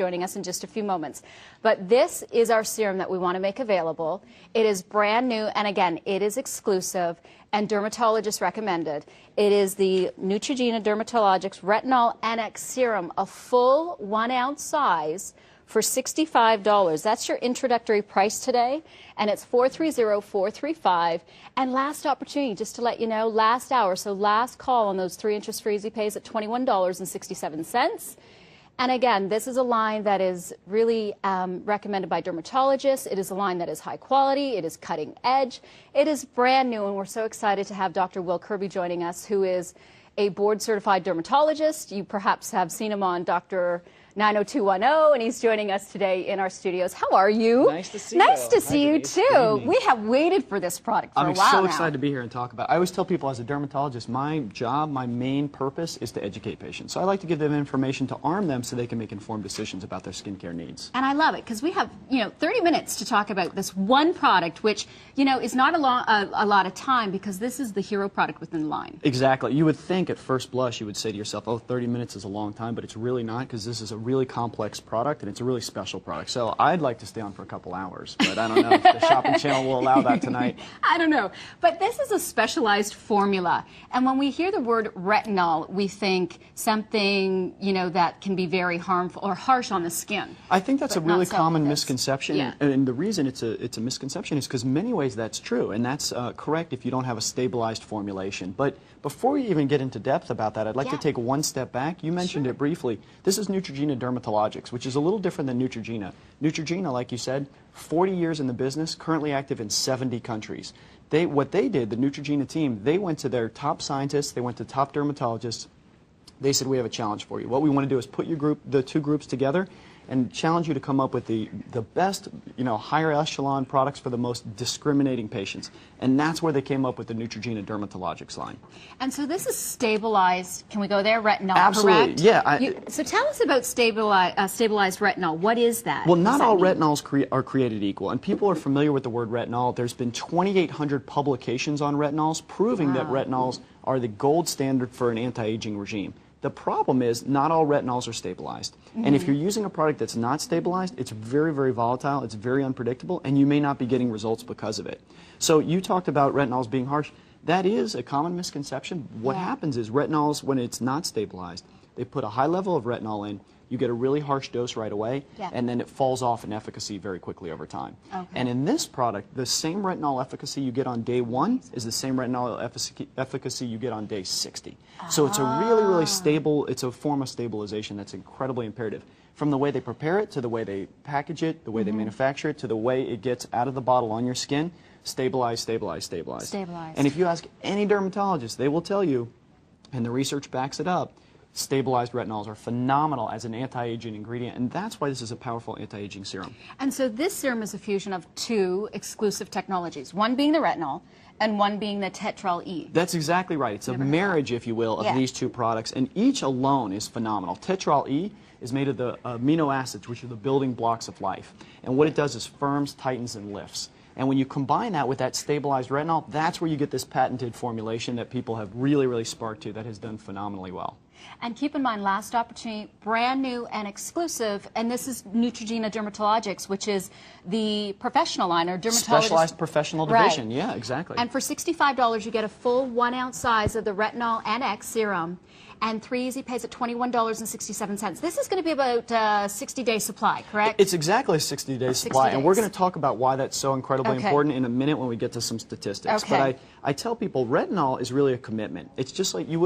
joining us in just a few moments. But this is our serum that we want to make available. It is brand new, and again, it is exclusive and dermatologist recommended. It is the Neutrogena Retinol NX Serum, a full 1 ounce size for $65. That's your introductory price today, and it's 430-435. And last opportunity, just to let you know, last hour, so last call on those 3 interest-free easy pays at $21.67. And again, this is a line that is really recommended by dermatologists. It is a line that is high quality. It is cutting edge. It is brand new, and we're so excited to have Dr. Will Kirby joining us, who is a board-certified dermatologist. You perhaps have seen him on Dr. 90210, and he's joining us today in our studios. How are you? Nice to see you. Nice to see you, too. We have waited for this product for a while now. I'm so excited to be here and talk about it. I always tell people as a dermatologist, my job, my main purpose is to educate patients. So I like to give them information to arm them so they can make informed decisions about their skincare needs. And I love it because we have, 30 minutes to talk about this one product, which, is not a lot of time because this is the hero product within the line. Exactly. You would think at first blush, you would say to yourself, oh, 30 minutes is a long time, but it's really not, because this is a really complex product and it's a really special product. So I'd like to stay on for a couple hours, but I don't know if the shopping channel will allow that tonight. I don't know. But this is a specialized formula. And when we hear the word retinol, we think something, that can be very harmful or harsh on the skin. I think that's a really common misconception. Yeah. And the reason it's a misconception is because in many ways that's true. And that's correct if you don't have a stabilized formulation. But before we even get into depth about that, I'd like to take one step back. You mentioned it briefly. This is Neutrogena Dermatologics, which is a little different than Neutrogena. Neutrogena, like you said, 40 years in the business, currently active in 70 countries. What they did, the Neutrogena team, they went to their top scientists, they went to top dermatologists. They said, we have a challenge for you. What we want to do is put the two groups together and challenge you to come up with the best, higher echelon products for the most discriminating patients. And that's where they came up with the Neutrogena Dermatologics line. And so this is stabilized, can we go there, retinol, absolutely, correct? Yeah. So tell us about stabilized retinol. What is that? Well, not all retinols are created equal. And people are familiar with the word retinol. There's been 2,800 publications on retinols proving that retinols are the gold standard for an anti-aging regime. The problem is not all retinols are stabilized. And if you're using a product that's not stabilized, it's very, very volatile, it's very unpredictable, and you may not be getting results because of it. So you talked about retinols being harsh. That is a common misconception. What happens is retinols, when it's not stabilized, they put a high level of retinol in, you get a really harsh dose right away, and then it falls off in efficacy very quickly over time. And in this product, the same retinol efficacy you get on day 1 is the same retinol efficacy you get on day 60. So it's a really, really stable, it's a form of stabilization that's incredibly imperative. From the way they prepare it, to the way they package it, the way they manufacture it, to the way it gets out of the bottle on your skin, stabilize, stabilize, stabilize. Stabilize. And if you ask any dermatologist, they will tell you, and the research backs it up, stabilized retinols are phenomenal as an anti-aging ingredient, and that's why this is a powerful anti-aging serum. And so this serum is a fusion of 2 exclusive technologies, one being the retinol and one being the Tetrol E. That's exactly right. It's a marriage, if you will, of these 2 products, and each alone is phenomenal. Tetrol E is made of the amino acids, which are the building blocks of life, and what it does is firms, tightens, and lifts. And when you combine that with that stabilized retinol, that's where you get this patented formulation that people have really, really sparked to that has done phenomenally well. And keep in mind, last opportunity, brand new and exclusive, and this is Neutrogena Dermatologics, which is the professional line, or dermatologist. Specialized professional division, yeah, exactly. And for $65, you get a full 1 ounce size of the Retinol NX Serum, and 3 easy pays at $21.67. This is going to be about a 60-day supply, correct? It's exactly a 60-day supply, and we're going to talk about why that's so incredibly important in a minute when we get to some statistics. But I tell people retinol is really a commitment. It's just like you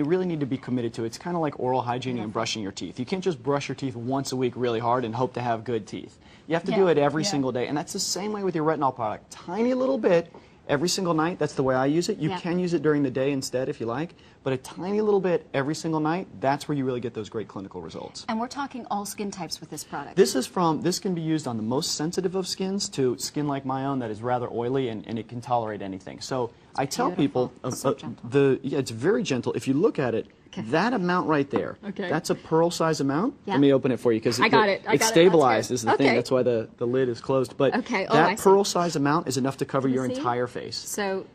really need to be committed to it. It's kind of like oral hygiene and brushing your teeth. You can't just brush your teeth once a week really hard and hope to have good teeth. You have to do it every single day, and that's the same way with your retinol product. Tiny little bit every single night. That's the way I use it. You can use it during the day instead if you like, but a tiny little bit every single night, that's where you really get those great clinical results. And we're talking all skin types with this product. This can be used on the most sensitive of skins to skin like my own that is rather oily, and it can tolerate anything. So I tell people, it's very gentle. If you look at it, that amount right there, that's a pearl size amount. Let me open it for you because it's stabilized is the thing. That's why the lid is closed. But that pearl size amount is enough to cover your entire face. So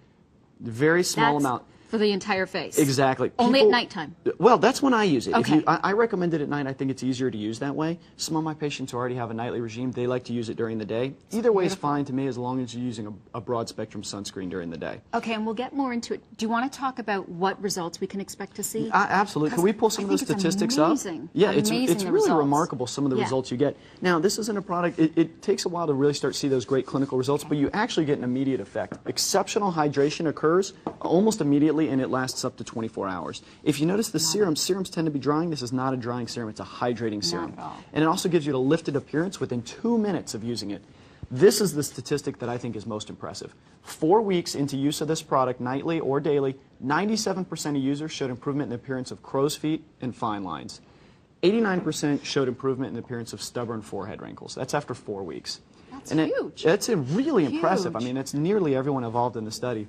very small amount. for the entire face. Exactly. Only at nighttime. Well, that's when I use it. Okay. I recommend it at night. I think it's easier to use that way. Some of my patients who already have a nightly regime, they like to use it during the day. Either way is fine to me as long as you're using a broad spectrum sunscreen during the day. Okay, and we'll get more into it. Do you want to talk about what results we can expect to see? Absolutely. Can we pull some of those statistics up? Yeah, it's really remarkable some of the results you get. Now, this isn't a product, it takes a while to really start to see those great clinical results, but you actually get an immediate effect. Exceptional hydration occurs almost immediately, and it lasts up to 24 hours. If you notice the serums tend to be drying. This is not a drying serum, it's a hydrating serum. And it also gives you a lifted appearance within 2 minutes of using it. This is the statistic that I think is most impressive. 4 weeks into use of this product, nightly or daily, 97% of users showed improvement in the appearance of crow's feet and fine lines. 89% showed improvement in the appearance of stubborn forehead wrinkles. That's after 4 weeks. That's huge. It's really impressive. I mean, it's nearly everyone involved in the study.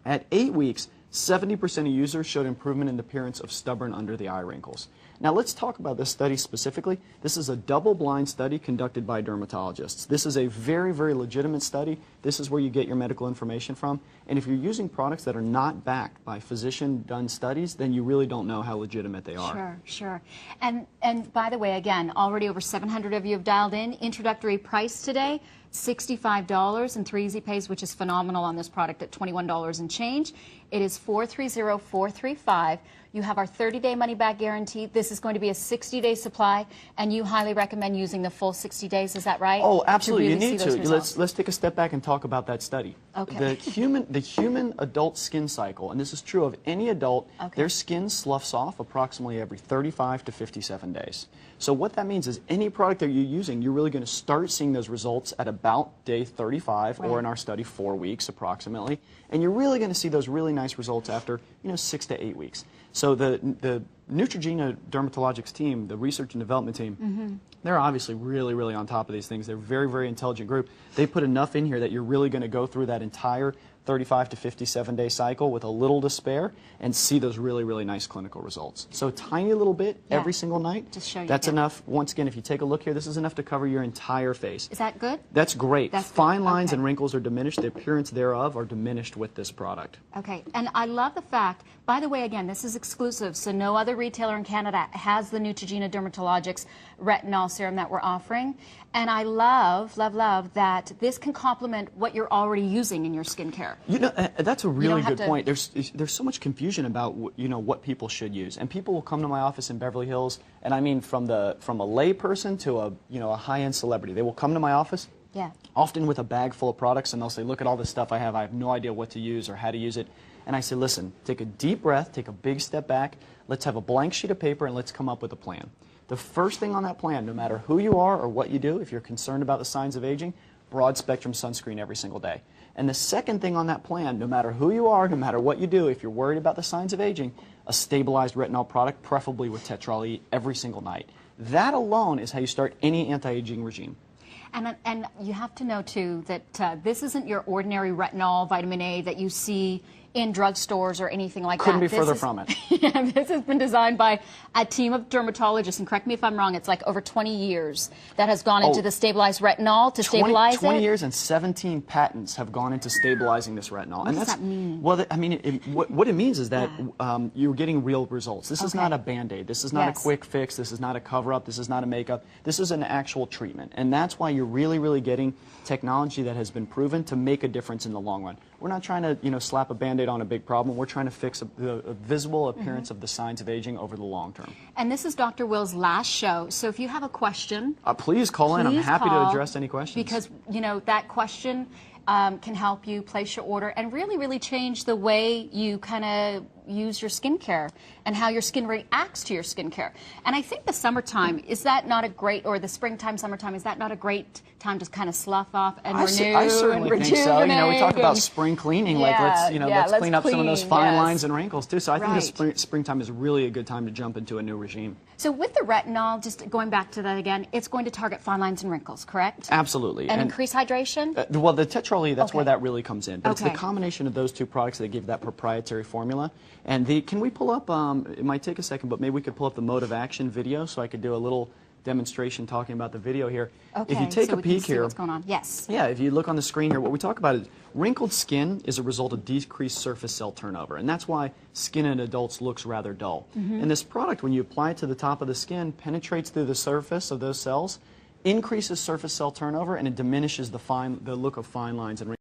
At 8 weeks, 70% of users showed improvement in the appearance of stubborn under-the-eye wrinkles. Now, let's talk about this study specifically. This is a double-blind study conducted by dermatologists. This is a very, very legitimate study. This is where you get your medical information from. And if you're using products that are not backed by physician-done studies, then you really don't know how legitimate they are. Sure, sure. And by the way, again, already over 700 of you have dialed in. Introductory price today, $65 and 3 easy pays, which is phenomenal on this product at $21 and change. It is 430-435. You have our 30-day money-back guarantee. This is going to be a 60-day supply, and you highly recommend using the full 60 days. Is that right? Oh, absolutely. Really you need to. Let's take a step back and talk about that study. Okay. The human adult skin cycle, and this is true of any adult, their skin sloughs off approximately every 35 to 57 days. So what that means is any product that you're using, you're really going to start seeing those results at about day 35, or in our study, 4 weeks approximately. And you're really going to see those really nice results after, 6 to 8 weeks. So the Neutrogena dermatologics team, the research and development team, they're obviously really, really on top of these things. They're a very, very intelligent group. They put enough in here that you're really going to go through that entire 35 to 57-day cycle with a little to spare and see those really, really nice clinical results. So a tiny little bit every single night, just show you that's enough. Once again, if you take a look here, this is enough to cover your entire face. Is that good? That's great. That's Fine lines and wrinkles are diminished. The appearance thereof are diminished with this product. Okay, and I love the fact, by the way, again, this is exclusive, so no other retailer in Canada has the Neutrogena Dermatologics Retinol Serum that we're offering. And I love, love, love that this can complement what you're already using in your skincare. That's a really good point. There's so much confusion about what people should use, and people will come to my office in Beverly Hills, and I mean from a lay person to a high-end celebrity. They will come to my office, often with a bag full of products, and they'll say, "Look at all this stuff I have. I have no idea what to use or how to use it." And I say, "Listen, take a deep breath, take a big step back. Let's have a blank sheet of paper and let's come up with a plan." The first thing on that plan, no matter who you are or what you do, if you're concerned about the signs of aging, broad spectrum sunscreen every single day. And the second thing on that plan, no matter who you are, no matter what you do, if you're worried about the signs of aging, a stabilized retinol product, preferably with Tetrol E, every single night. That alone is how you start any anti-aging regime. And you have to know, too, that this isn't your ordinary retinol, vitamin A that you see in drugstores or anything like that. Couldn't be further from it. Yeah, this has been designed by a team of dermatologists, and correct me if I'm wrong, it's like over 20 years that has gone into the stabilized retinol to stabilize it. 20 years and 17 patents have gone into stabilizing this retinol. What does that mean? Well, I mean, what it means is that you're getting real results. This is not a Band-Aid. This is not a quick fix. This is not a cover-up. This is not a makeup. This is an actual treatment. And that's why you're really, really getting technology that has been proven to make a difference in the long run. We're not trying to, slap a Band-Aid on a big problem. We're trying to fix the visible appearance of the signs of aging over the long term. And this is Dr. Will's last show, so if you have a question, please call in. I'm happy to address any questions. Because, that question can help you place your order and really, really change the way you kind of use your skincare and how your skin reacts to your skincare. And I think the summertime, is that not a great, or the springtime, summertime, is that not a great time to kind of slough off and renew I certainly and think so. We talk about and, spring cleaning, let's clean up some of those fine lines and wrinkles too. So I think the springtime is really a good time to jump into a new regime. So with the retinol, just going back to that again, it's going to target fine lines and wrinkles, correct? Absolutely. And increase hydration? Well, the Tetrol E, that's where that really comes in. But it's the combination of those two products that give that proprietary formula. And can we pull up, it might take a second, but maybe we could pull up the mode of action video so I could do a little demonstration talking about the video here. Okay, If you take so a we can peek see here, what's going on. Yes. yeah, if you look on the screen here, what we talk about is wrinkled skin is a result of decreased surface cell turnover, and that's why skin in adults looks rather dull. And this product, when you apply it to the top of the skin, penetrates through the surface of those cells, increases surface cell turnover, and it diminishes the look of fine lines and wrinkles.